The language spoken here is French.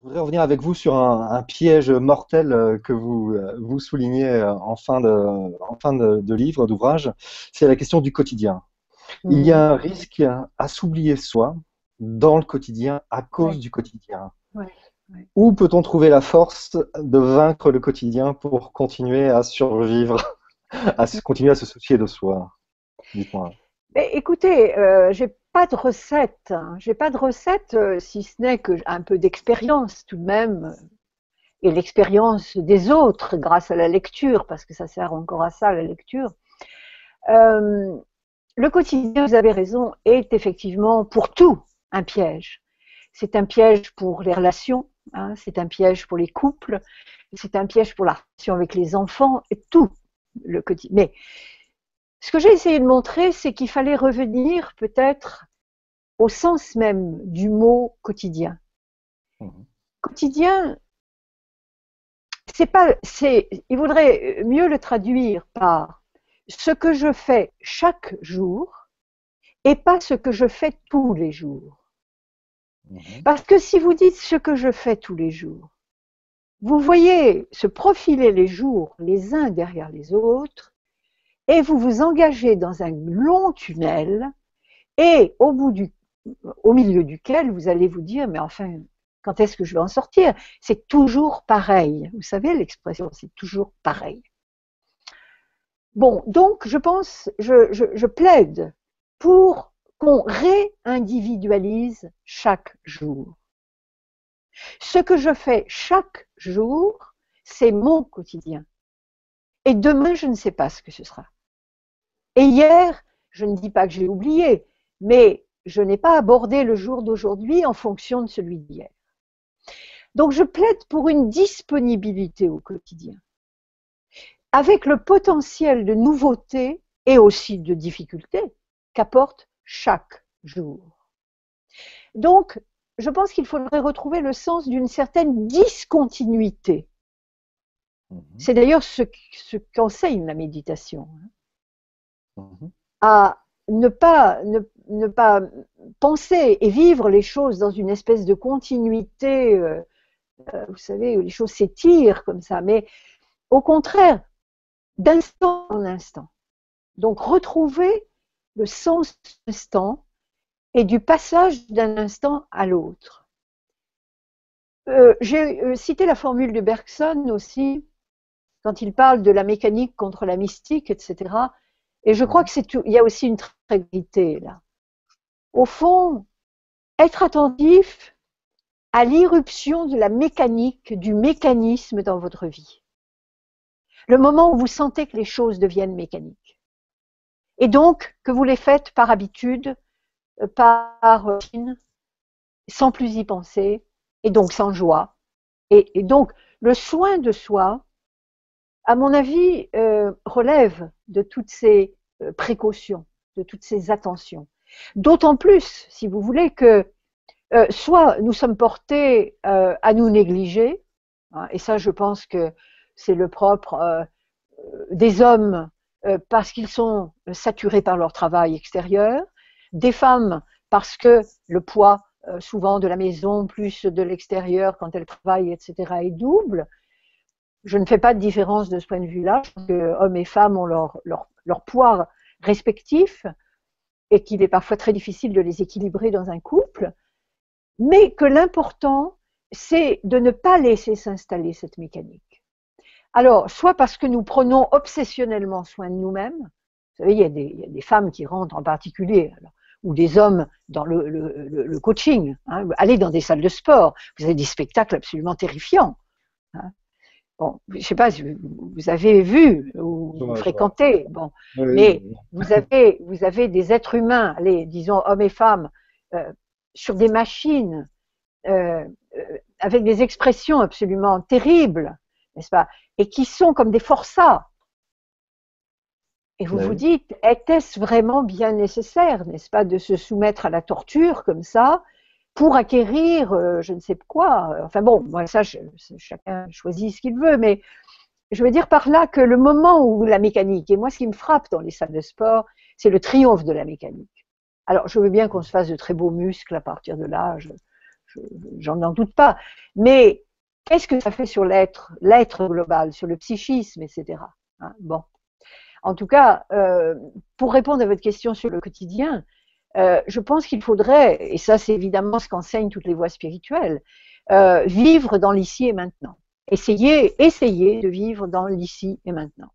Je voudrais revenir avec vous sur un piège mortel que vous soulignez en fin de livre, d'ouvrage. C'est la question du quotidien. Il y Mhm. a un risque à s'oublier soi dans le quotidien à cause Ouais, du quotidien. ouais, ouais. Où peut-on trouver la force de vaincre le quotidien pour continuer à survivre, continuer à se soucier de soi? Dites-moi. Mais écoutez, j'ai pas de recette, hein. J'ai pas de recette, si ce n'est que un peu d'expérience tout de même, et l'expérience des autres grâce à la lecture, parce que ça sert encore à ça, la lecture. Euh, le quotidien, vous avez raison, est effectivement pour tout un piège. C'est un piège pour les relations, hein, c'est un piège pour les couples, c'est un piège pour la relation avec les enfants, et tout le quotidien. Mais ce que j'ai essayé de montrer, c'est qu'il fallait revenir peut-être au sens même du mot quotidien. Mhm. Quotidien, c'est pas, c'est, il vaudrait mieux le traduire par ce que je fais chaque jour et pas ce que je fais tous les jours. Mhm. Parce que si vous dites ce que je fais tous les jours, vous voyez se profiler les jours les uns derrière les autres et vous vous engagez dans un long tunnel et au milieu duquel vous allez vous dire, mais enfin, quand est-ce que je vais en sortir? C'est toujours pareil. Vous savez l'expression, c'est toujours pareil. Bon, donc je pense, je plaide pour qu'on réindividualise chaque jour. Ce que je fais chaque jour, c'est mon quotidien. Et demain, je ne sais pas ce que ce sera. Et hier, je ne dis pas que j'ai oublié, mais je n'ai pas abordé le jour d'aujourd'hui en fonction de celui d'hier. Donc je plaide pour une disponibilité au quotidien, avec le potentiel de nouveauté et aussi de difficulté qu'apporte chaque jour. Donc, je pense qu'il faudrait retrouver le sens d'une certaine discontinuité. Mhm. C'est d'ailleurs ce qu'enseigne la méditation, Mhm. à ne pas penser et vivre les choses dans une espèce de continuité, vous savez, où les choses s'étirent comme ça, mais au contraire, d'instant en instant. Donc retrouver le sens de l'instant et du passage d'un instant à l'autre. J'ai cité la formule de Bergson aussi, quand il parle de la mécanique contre la mystique, etc. Et je crois Mhm. que il y a aussi une intégrité là. Au fond, être attentif à l'irruption de la mécanique, du mécanisme dans votre vie. Le moment où vous sentez que les choses deviennent mécaniques. Et donc, que vous les faites par habitude, par routine, sans plus y penser, et donc sans joie. Et donc, le soin de soi, à mon avis, relève de toutes ces précautions, de toutes ces attentions. D'autant plus, si vous voulez, que soit nous sommes portés à nous négliger, hein, et ça, je pense que c'est le propre des hommes parce qu'ils sont saturés par leur travail extérieur, des femmes parce que le poids souvent de la maison plus de l'extérieur quand elles travaillent, etc., est double. Je ne fais pas de différence de ce point de vue-là. Je pense que hommes et femmes ont leur poids respectif et qu'il est parfois très difficile de les équilibrer dans un couple, mais que l'important, c'est de ne pas laisser s'installer cette mécanique. Alors, soit parce que nous prenons obsessionnellement soin de nous-mêmes, vous savez, il y a des femmes qui rentrent en particulier, alors, ou des hommes dans le coaching, hein, allez dans des salles de sport, vous avez des spectacles absolument terrifiants. Hein. Bon, je ne sais pas si vous avez vu ou Je vois. fréquenté, bon, Oui, mais vous avez des êtres humains, allez, disons hommes et femmes, euh, sur des machines euh, avec des expressions absolument terribles, n'est-ce pas? Et qui sont comme des forçats. Et vous vous oui. dites, était-ce vraiment bien nécessaire, n'est-ce pas, de se soumettre à la torture comme ça pour acquérir je ne sais quoi. Enfin bon, moi ça, chacun choisit ce qu'il veut, mais je veux dire par là que le moment où la mécanique, et moi ce qui me frappe dans les salles de sport, c'est le triomphe de la mécanique. Alors je veux bien qu'on se fasse de très beaux muscles à partir de là, j'en n'en doute pas. Mais qu'est-ce que ça fait sur l'être global, sur le psychisme, etc. Hein, bon. En tout cas, pour répondre à votre question sur le quotidien, je pense qu'il faudrait, et ça c'est évidemment ce qu'enseignent toutes les voies spirituelles, vivre dans l'ici et maintenant. Essayer de vivre dans l'ici et maintenant.